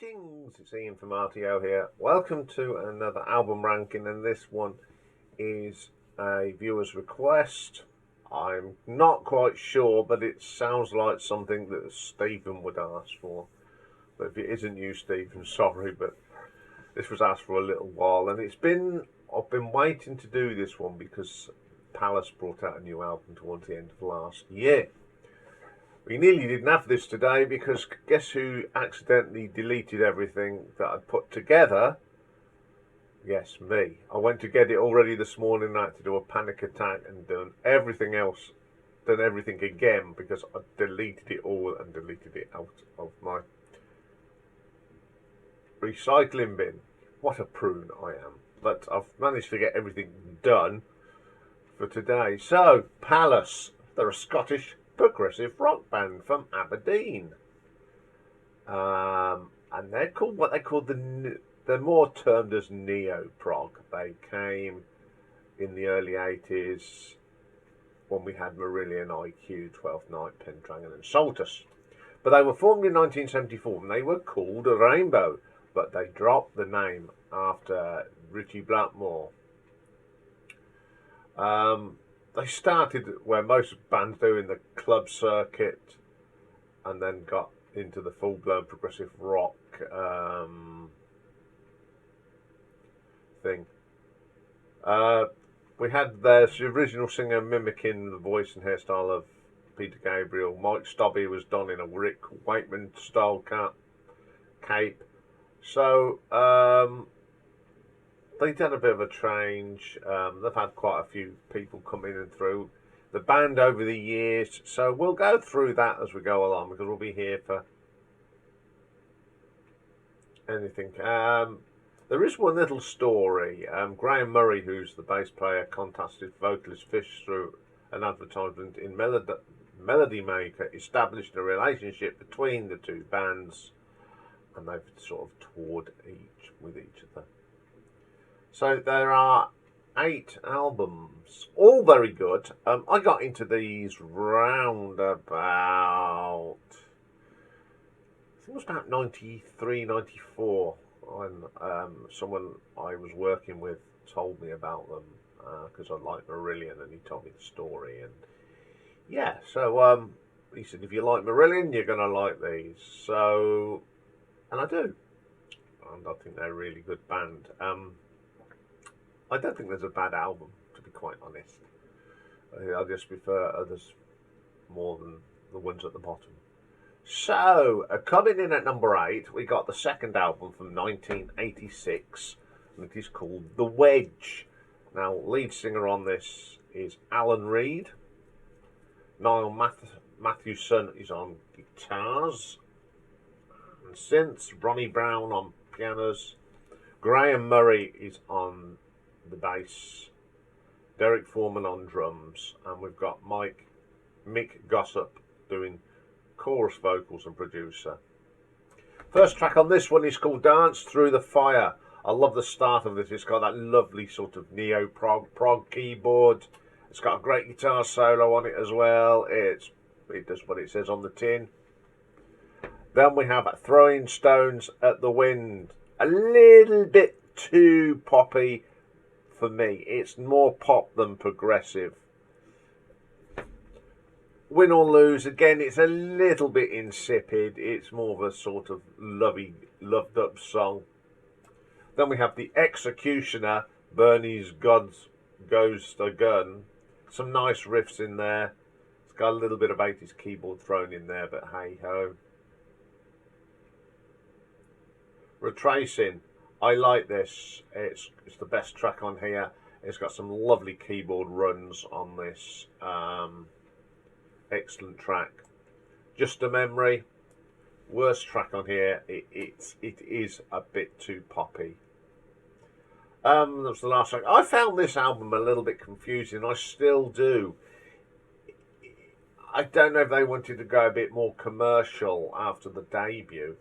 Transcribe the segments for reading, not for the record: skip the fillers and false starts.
Greetings, it's Ian from RTO here. Welcome to another album ranking, and this one is a viewer's request. I'm not quite sure, but it sounds like something that Stephen would ask for. But if it isn't you, Stephen, sorry, but this was asked for a little while, and I've been waiting to do this one because Pallas brought out a new album towards the end of last year. We nearly didn't have this today because guess who accidentally deleted everything that I'd put together? Yes, me. I went to get it already this morning. I had to do a panic attack and done everything again because I deleted it all and deleted it out of my recycling bin. What a prune I am. But I've managed to get everything done for today. So, Pallas, they're a Scottish progressive rock band from Aberdeen, and they're called they're more termed as neo-prog. They came in the early 80s when we had Marillion, IQ, 12th Night, Pendragon and Soltus, but they were formed in 1974 and they were called Rainbow, but they dropped the name after Richie Blackmore. They started where most bands do, in the club circuit, and then got into the full-blown progressive rock thing. We had the original singer mimicking the voice and hairstyle of Peter Gabriel. Mike Stobby was donning a Rick Wakeman style cape. So they've done a bit of a change. They've had quite a few people come in and through the band over the years. So we'll go through that as we go along because we'll be here for anything. There is one little story. Graham Murray, who's the bass player, contacted vocalist Fish through an advertisement in Melody Maker, established a relationship between the two bands, and they've sort of toured with each other. So there are 8 albums, all very good. I got into these round about, I think it was about 93, 94, when someone I was working with told me about them because I like Marillion, and he told me the story. And yeah, so he said, if you like Marillion, you're going to like these. So, and I do. And I think they're a really good band. I don't think there's a bad album, to be quite honest. I just prefer others more than the ones at the bottom. So, coming in at number 8, we got the second album from 1986, and it is called The Wedge. Now, lead singer on this is Alan Reid. Niall Mathewson is on guitars and synths. Ronnie Brown on pianos. Graham Murray is on the bass, Derek Foreman on drums, and we've got Mick Gossip doing chorus vocals and producer. First track on this one is called Dance Through the Fire. I love the start of this. It's got that lovely sort of neo-prog keyboard. It's got a great guitar solo on it as well. It does what it says on the tin. Then we have Throwing Stones at the Wind. A little bit too poppy for me. It's more pop than progressive. Win or Lose, again, it's a little bit insipid. It's more of a sort of loved up song. Then we have The Executioner, Bernie's Gods Goes the Gun. Some nice riffs in there. It's got a little bit of 80s keyboard thrown in there, but hey ho. Retracing, I like this. It's the best track on here. It's got some lovely keyboard runs on this. Excellent track. Just a Memory, worst track on here. It is a bit too poppy. That was the last track. I found this album a little bit confusing. I still do. I don't know if they wanted to go a bit more commercial after the debut,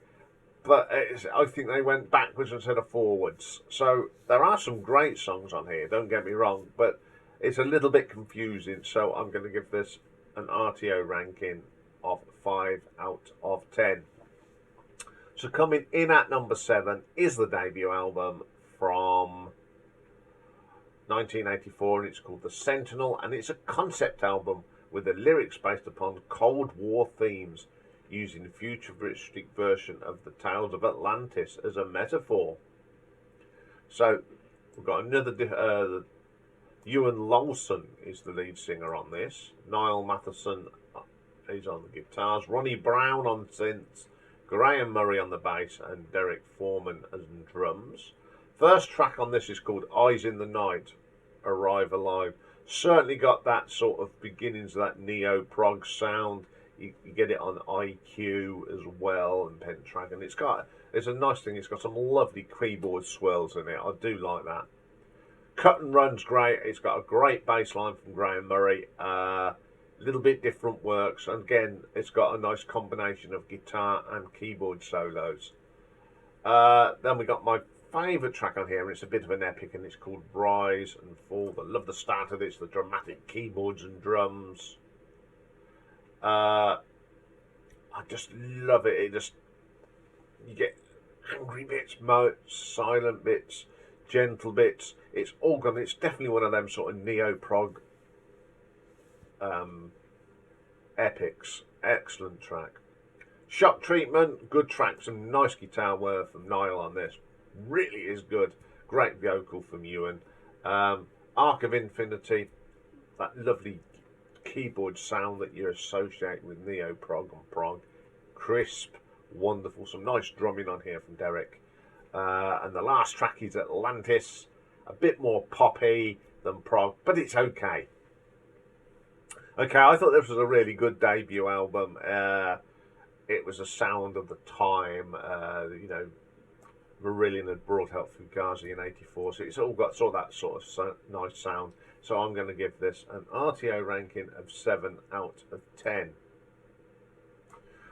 but I think they went backwards instead of forwards. So there are some great songs on here, don't get me wrong, but it's a little bit confusing. So I'm going to give this an RTO ranking of 5 out of 10. So coming in at number 7 is the debut album from 1984, and it's called The Sentinel, and it's a concept album with the lyrics based upon Cold War themes, using a futuristic version of the Tales of Atlantis as a metaphor. So we've got another Ewan Lawson is the lead singer on this. Niall Matheson is on the guitars, Ronnie Brown on synths, Graham Murray on the bass, and Derek Foreman on drums. First track on this is called Eyes in the Night, Arrive Alive. Certainly got that sort of beginnings of that neo-prog sound. You get it on IQ as well, and Pentragon. It's a nice thing, it's got some lovely keyboard swirls in it. I do like that. Cut and run's great. It's got a great bass line from Graham Murray. Little bit different works, and again it's got a nice combination of guitar and keyboard solos. Then we got my favourite track on here, and it's a bit of an epic, and it's called Rise and Fall. I love the start of this, the dramatic keyboards and drums. I just love it. You get angry bits, silent bits, gentle bits. It's definitely one of them sort of neo-prog epics. Excellent track. Shock Treatment, good track. Some nice guitar work from Niall on this. Really is good. Great vocal from Ewan. Arc of Infinity, that lovely keyboard sound that you associate with neo-prog and prog. Crisp, wonderful. Some nice drumming on here from Derek. And the last track is Atlantis. A bit more poppy than prog, but it's okay. Okay, I thought this was a really good debut album. It was a sound of the time. Marillion had brought out Fugazi in '84, so it's all got that sort of nice sound. So I'm going to give this an RTO ranking of 7 out of 10.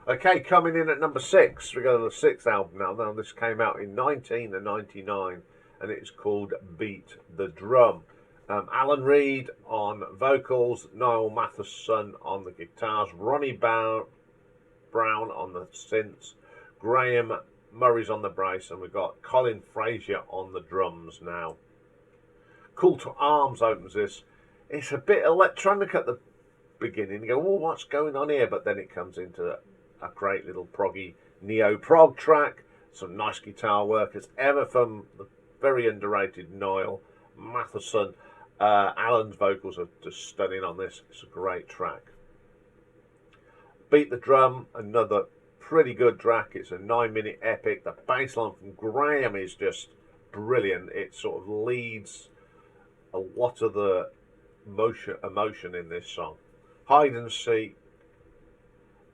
Okay, coming in at number 6, we go to the 6th album now. Now this came out in 1999, and it's called Beat the Drum. Alan Reed on vocals, Niall Matheson on the guitars, Ronnie Brown on the synths, Graham Murray's on the bass, and we've got Colin Frazier on the drums now. Call to Arms opens this. It's a bit electronic at the beginning. You go, oh, what's going on here? But then it comes into a great little proggy neo-prog track. Some nice guitar work as ever from the very underrated Niall Matheson. Alan's vocals are just stunning on this. It's a great track. Beat the Drum, another pretty good track. It's a 9-minute epic. The bass line from Graham is just brilliant. It sort of leads a lot of the emotion in this song. Hide and Seek.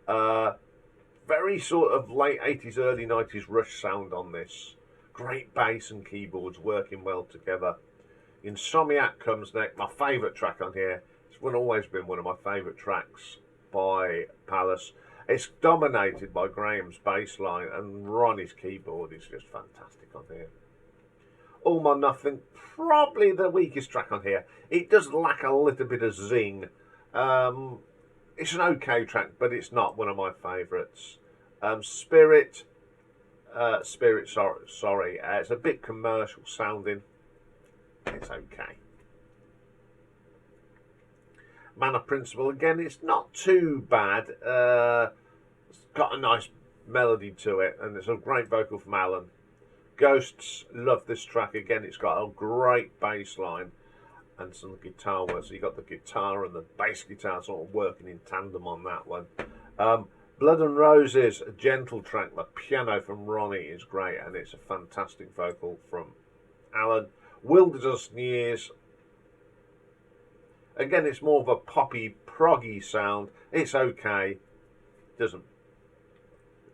Very sort of late 80s, early 90s Rush sound on this. Great bass and keyboards working well together. Insomniac comes next. My favourite track on here. It's always been one of my favourite tracks by Pallas. It's dominated by Graham's bass line, and Ronnie's keyboard is just fantastic on here. All or Nothing, probably the weakest track on here. It does lack a little bit of zing. It's an okay track, but it's not one of my favourites. Spirit, sorry. It's a bit commercial sounding. It's okay. Man of Principle, again, it's not too bad. It's got a nice melody to it, and it's a great vocal from Alan. Ghosts, love this track. Again, it's got a great bass line and some guitar work. So you got the guitar and the bass guitar sort of working in tandem on that one. Blood and Roses, a gentle track. The piano from Ronnie is great, and it's a fantastic vocal from Alan. Wilderness Years, again, it's more of a poppy, proggy sound. It's okay.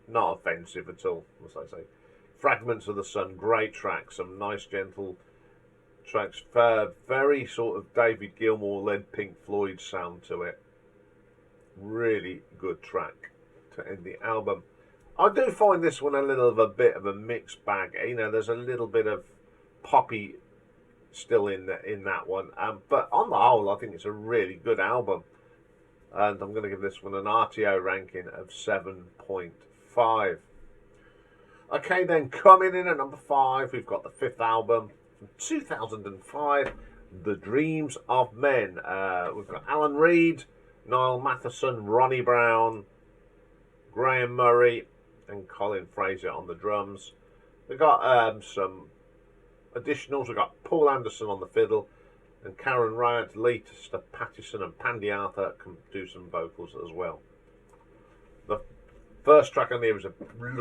Not offensive at all, as I say. Fragments of the Sun, great track. Some nice, gentle tracks. Very sort of David Gilmour-led Pink Floyd sound to it. Really good track to end the album. I do find this one a bit of a mixed bag. You know, there's a little bit of poppy still in that one, but on the whole I think it's a really good album, and I'm going to give this one an RTO ranking of 7.5. Okay, then coming in at number 5, we've got the 5th album from 2005, The Dreams of Men. We've got Alan Reed, Niall Matheson, Ronnie Brown, Graham Murray, and Colin Fraser on the drums. We've got some additionals. We've got Paul Anderson on the fiddle, and Karen Ryan, Lisa Pattison, and Pandy Arthur can do some vocals as well. The first track on here is a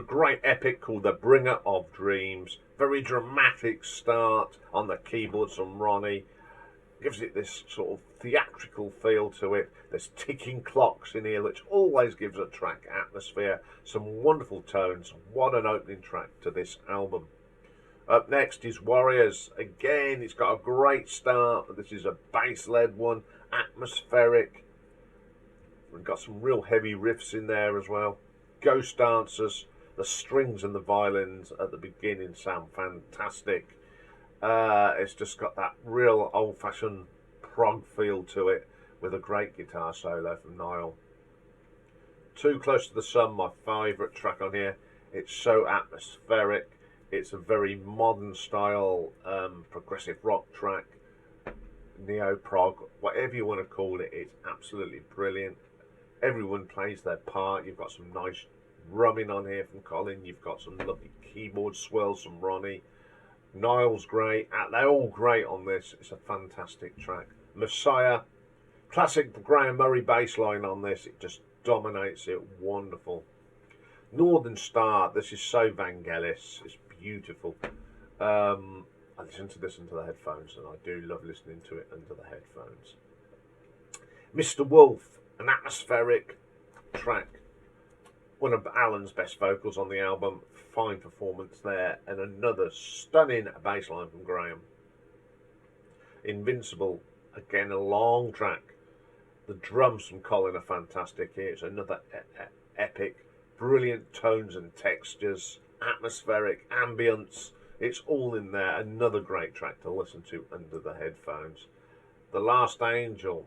great epic called The Bringer of Dreams. Very dramatic start on the keyboards from Ronnie. Gives it this sort of theatrical feel to it. There's ticking clocks in here, which always gives a track atmosphere. Some wonderful tones. What an opening track to this album. Up next is Warriors. Again, it's got a great start, but this is a bass-led one. Atmospheric. We've got some real heavy riffs in there as well. Ghost dancers. The strings and the violins at the beginning sound fantastic. It's just got that real old-fashioned prog feel to it with a great guitar solo from Niall. Too Close to the Sun, my favourite track on here. It's so atmospheric. It's a very modern style progressive rock track, neo-prog, whatever you want to call it. It's absolutely brilliant. Everyone plays their part. You've got some nice drumming on here from Colin. You've got some lovely keyboard swells from Ronnie. Niall's great. They're all great on this. It's a fantastic track. Messiah, classic Graham Murray bass line on this. It just dominates it. Wonderful. Northern Star. This is so Vangelis. It's beautiful. I listen to this under the headphones, and I do love listening to it under the headphones. Mr. Wolf, an atmospheric track. One of Alan's best vocals on the album. Fine performance there, and another stunning bass line from Graham. Invincible, again a long track. The drums from Colin are fantastic here. It's another epic, brilliant tones and textures, atmospheric, ambience. It's all in there. Another great track to listen to under the headphones. The Last Angel.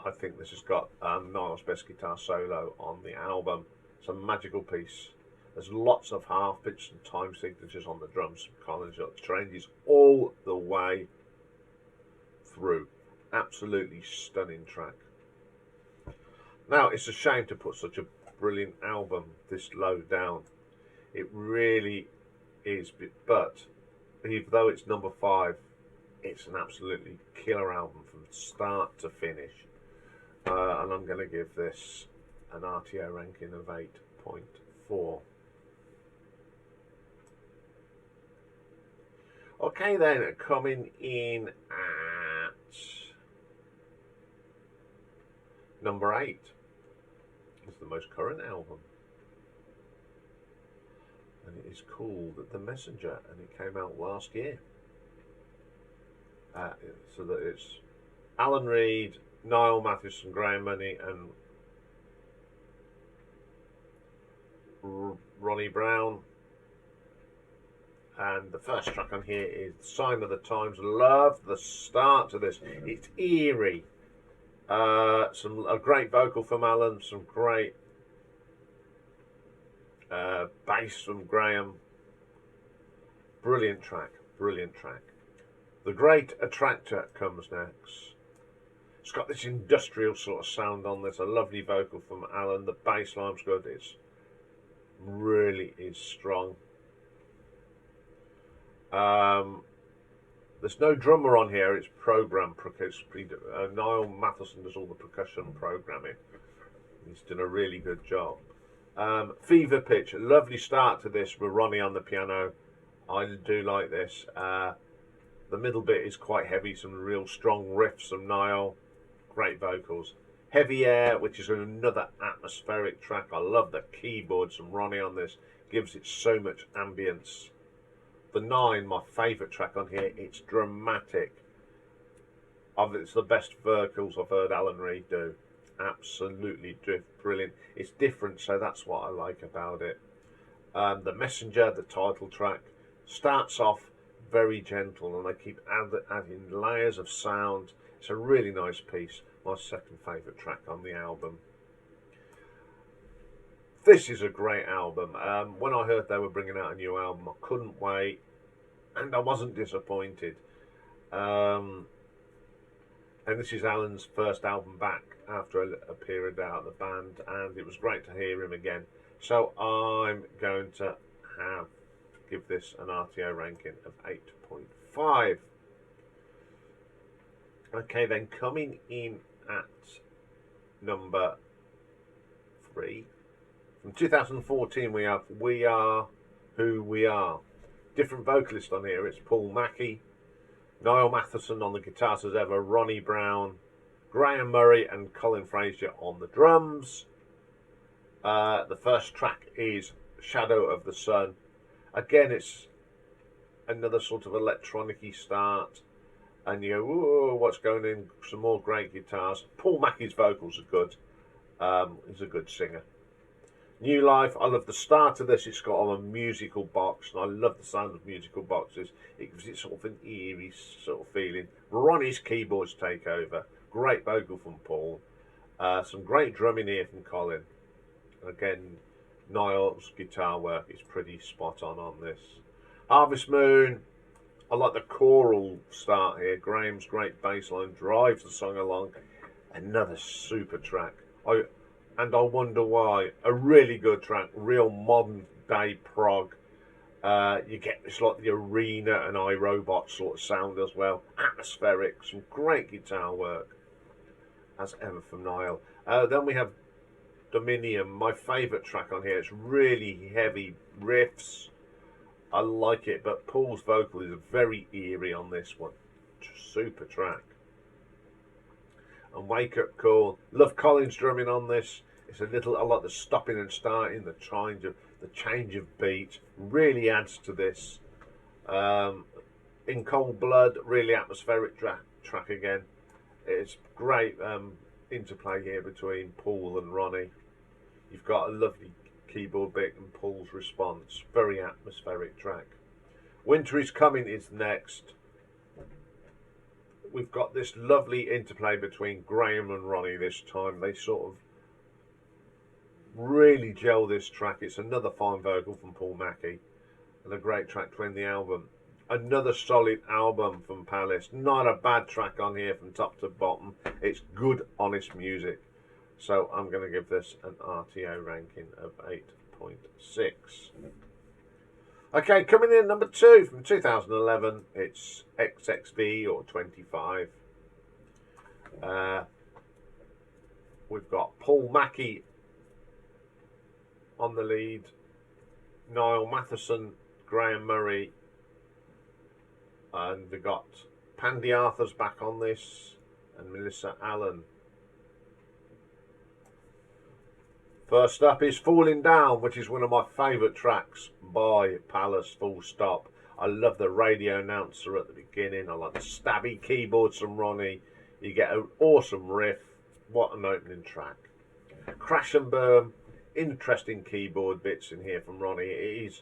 I think this has got Niall's best guitar solo on the album. It's a magical piece. There's lots of half pitch and time signatures on the drums from Colin. Changes all the way through. Absolutely stunning track. Now, it's a shame to put such a brilliant album this low down. It really is, but even though it's number 5, it's an absolutely killer album from start to finish. And I'm going to give this an RTO ranking of 8.4. Okay then, coming in at number 8 is the most current album, and it is called The Messenger, and it came out last year. So that it's Alan Reed, Niall Matheson, Graham Murray, and Ronnie Brown. And the first track on here is Sign of the Times. Love the start to this. It's eerie. A great vocal from Alan. Some great bass from Graham. Brilliant track. Brilliant track. The Great Attractor comes next. It's got this industrial sort of sound on this. A lovely vocal from Alan. The bass line's good. It's really is strong. There's no drummer on here. It's programmed. Niall Matheson does all the percussion programming. He's done a really good job. Fever Pitch, a lovely start to this with Ronnie on the piano. I do like this. The middle bit is quite heavy. Some real strong riffs from Niall. Great vocals. Heavy Air, which is another atmospheric track. I love the keyboards from Ronnie on this. Gives it so much ambience. The 9, my favourite track on here. It's dramatic. It's the best vocals I've heard Alan Reed do. Absolutely brilliant. It's different, so that's what I like about it. The Messenger, the title track, starts off very gentle, and they keep adding layers of sound. It's a really nice piece. My second favourite track on the album. This is a great album. When I heard they were bringing out a new album, I couldn't wait, and I wasn't disappointed. Um, and this is Alan's first album back after a period out of the band, and it was great to hear him again. So I'm going to give this an RTO ranking of 8.5. Okay, then coming in at number 3. From 2014 we have We Are Who We Are. Different vocalist on here. It's Paul Mackey, Niall Matheson on the guitars as ever, Ronnie Brown, Graham Murray and Colin Frazier on the drums. The first track is Shadow of the Sun. Again, it's another sort of electronic-y start. And you go, whoa, what's going in? Some more great guitars. Paul Mackey's vocals are good. He's a good singer. New Life, I love the start of this. It's got a musical box, and I love the sound of musical boxes. It gives it sort of an eerie sort of feeling. Ronnie's keyboards take over. Great vocal from Paul. Some great drumming here from Colin. Again, Niall's guitar work is pretty spot on this. Harvest Moon, I like the choral start here. Graham's great bass line drives the song along. Another super track. And I wonder why. A really good track, real modern day prog. You get this like the Arena and iRobot sort of sound as well. Atmospheric, some great guitar work as ever from Niall. Then we have Dominion, my favourite track on here. It's really heavy riffs. I like it, but Paul's vocal is very eerie on this one. Super track. And Wake Up Call. Love Colin's drumming on this. It's I like the stopping and starting, the change of beat. Really adds to this. In Cold Blood, really atmospheric track again. It's great interplay here between Paul and Ronnie. You've got a lovely keyboard bit and Paul's response. Very atmospheric track. Winter Is Coming is next. We've got this lovely interplay between Graham and Ronnie this time. They sort of really gel this track. It's another fine vocal from Paul Mackey and a great track to end the album. Another solid album from Pallas. Not a bad track on here from top to bottom. It's good, honest music. So I'm going to give this an RTO ranking of 8.6. Okay, coming in at number 2 from 2011, it's XXV or 25. We've got Paul Mackey on the lead, Niall Matheson, Graham Murray, and we've got Pandy Arthur's back on this, and Melissa Allen. First up is Falling Down, which is one of my favourite tracks by Pallas, full stop. I love the radio announcer at the beginning. I like the stabby keyboards from Ronnie. You get an awesome riff. What an opening track. Crash and Burn, interesting keyboard bits in here from Ronnie. He's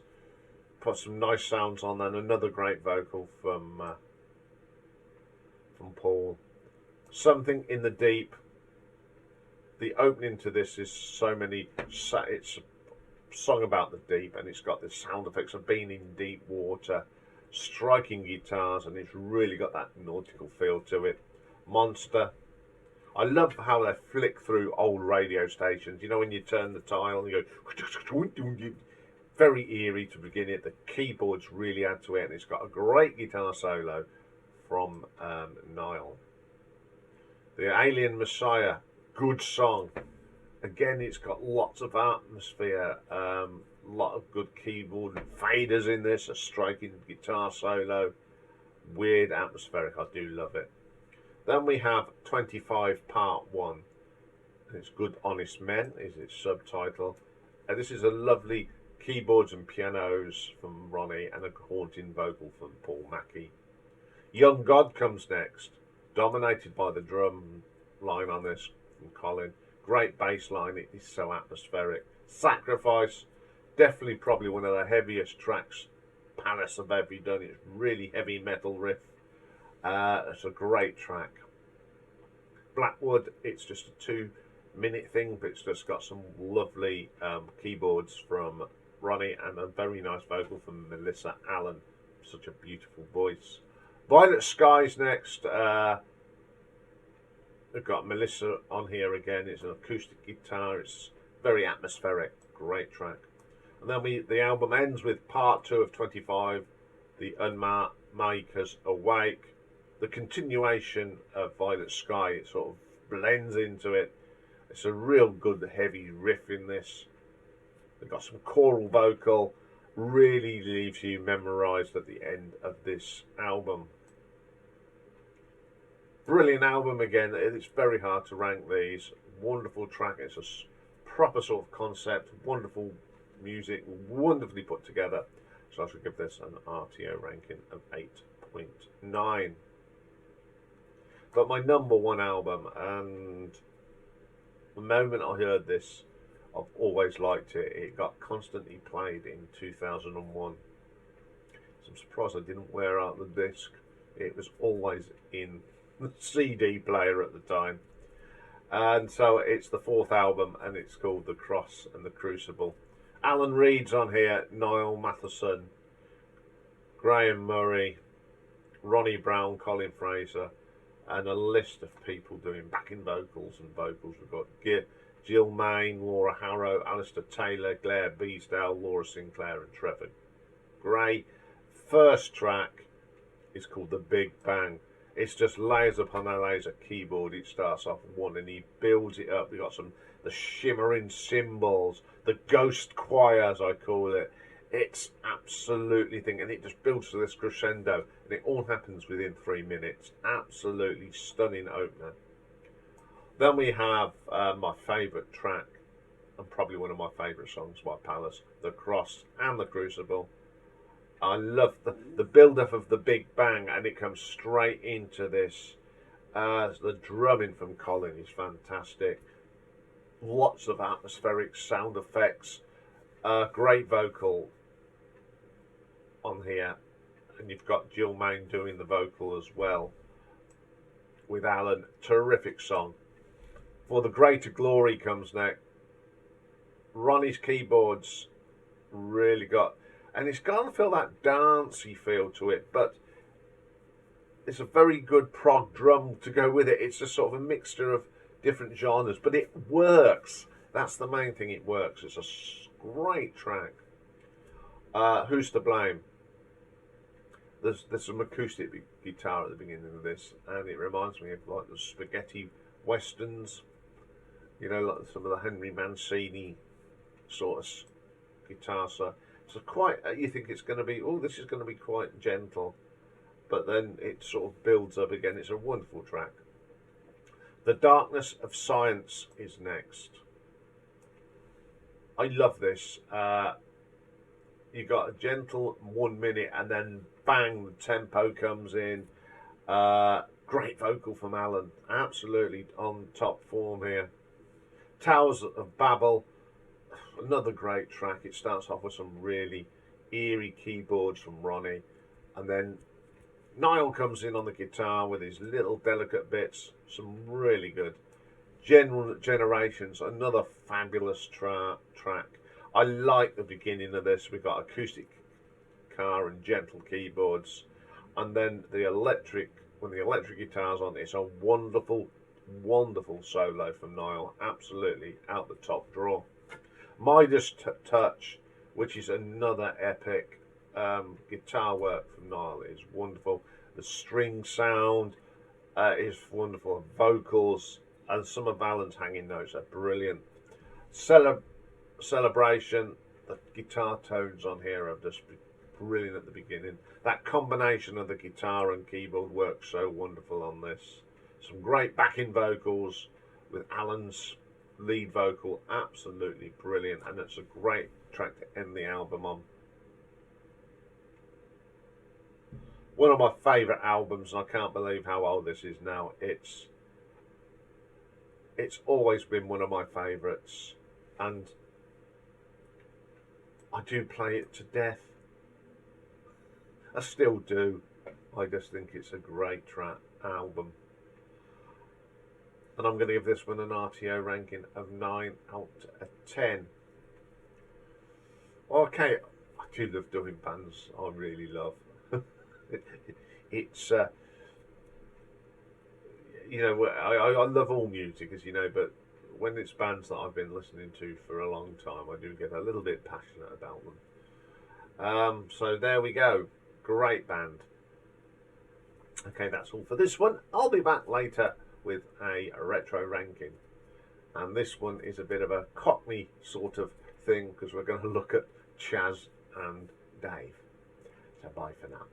put some nice sounds on, and another great vocal from Paul. Something in the Deep. The opening to this is it's a song about the deep, and it's got the sound effects of being in deep water, striking guitars, and it's really got that nautical feel to it. Monster. I love how they flick through old radio stations. You know, when you turn the dial and you go, very eerie to begin it. The keyboards really add to it, and it's got a great guitar solo from Niall. The Alien Messiah. Good song. Again, it's got lots of atmosphere, lot of good keyboard faders in this, a striking guitar solo, weird atmospheric. I do love it. Then we have 25 Part 1. It's Good Honest Men is its subtitle. This is a lovely keyboards and pianos from Ronnie and a haunting vocal from Paul Mackey. Young God comes next, dominated by the drum line on this from Colin. Great bass line, it is so atmospheric. Sacrifice, definitely probably one of the heaviest tracks Pallas have ever done. It's really heavy metal riff. It's a great track. Blackwood, it's just a minute thing, but it's just got some lovely keyboards from Ronnie and a very nice vocal from Melissa Allen. Such a beautiful voice. Violet Skies next. We've got Melissa on here again. It's an acoustic guitar. It's very atmospheric. Great track. And then the album ends with part 2 of 25, The Unmakers Awake. The continuation of Violet Sky. It sort of blends into it. It's a real good heavy riff in this. They've got some choral vocal. Really leaves you memorised at the end of this album. Brilliant album again. It's very hard to rank these. Wonderful track. It's a proper sort of concept. Wonderful music. Wonderfully put together. So I should give this an RTO ranking of 8.9. But my number one album, and the moment I heard this, I've always liked it. It got constantly played in 2001. So I'm surprised I didn't wear out the disc. It was always in the CD player at the time. And so it's the 4th album, and it's called The Cross and the Crucible. Alan Reed's on here, Niall Matheson, Graham Murray, Ronnie Brown, Colin Fraser, and a list of people doing backing vocals and vocals. We've got Jill Mayne, Laura Harrow, Alistair Taylor, Claire Beesdale, Laura Sinclair, and Trevor Gray. First track is called The Big Bang. It's just layers upon layers of keyboard. It starts off one and he builds it up. We've got the shimmering cymbals, the ghost choir as I call it. It's absolutely thing, and it just builds to this crescendo, and it all happens within 3 minutes. Absolutely stunning opener. Then we have my favourite track, and probably one of my favourite songs by Pallas, The Cross and the Crucible. I love the build-up of the Big Bang, and it comes straight into this. The drumming from Colin is fantastic. Lots of atmospheric sound effects. Great vocal on here. And you've got Jill Mayne doing the vocal as well with Alan. Terrific song. For the Greater Glory comes next. Ronnie's keyboards really got, and it's got to feel that dancey feel to it, but it's a very good prog drum to go with it. It's just sort of a mixture of different genres, but it works. That's the main thing, it works. It's a great track. Who's to Blame? There's some acoustic guitar at the beginning of this, and it reminds me of like the spaghetti westerns, you know, like some of the Henry Mancini sort of guitar. So quite, you think it's going to be, oh, this is going to be quite gentle, but then it sort of builds up again. It's a wonderful track. The Darkness of Science is next. I love this. You got a gentle 1 minute, and then bang, the tempo comes in. Great vocal from Alan. Absolutely on top form here. Towers of Babel. Another great track. It starts off with some really eerie keyboards from Ronnie, and then Niall comes in on the guitar with his little delicate bits. Some really good. Generations, another fabulous track. I like the beginning of this. We've got acoustic guitar and gentle keyboards, and then when the electric guitar's on, it's a wonderful solo from Niall. Absolutely out the top drawer. Midas Touch, which is another epic guitar work from Niall, is wonderful. The string sound is wonderful. Vocals and some of Alan's hanging notes are brilliant. Celebration, the guitar tones on here are just brilliant at the beginning. That combination of the guitar and keyboard works so wonderful on this. Some great backing vocals with Alan's lead vocal, absolutely brilliant, and it's a great track to end the album on. One of my favourite albums, and I can't believe how old this is now. It's always been one of my favourites, and I do play it to death. I still do. I just think it's a great album. and I'm going to give this one an RTO ranking of 9 out of 10. Okay, I do love doing bands. I really love. It's you know, I love all music, as you know, but when it's bands that I've been listening to for a long time, I do get a little bit passionate about them. So there we go. Great band. Okay, that's all for this one. I'll be back later with a retro ranking. And this one is a bit of a Cockney sort of thing, because we're going to look at Chaz and Dave. So bye for now.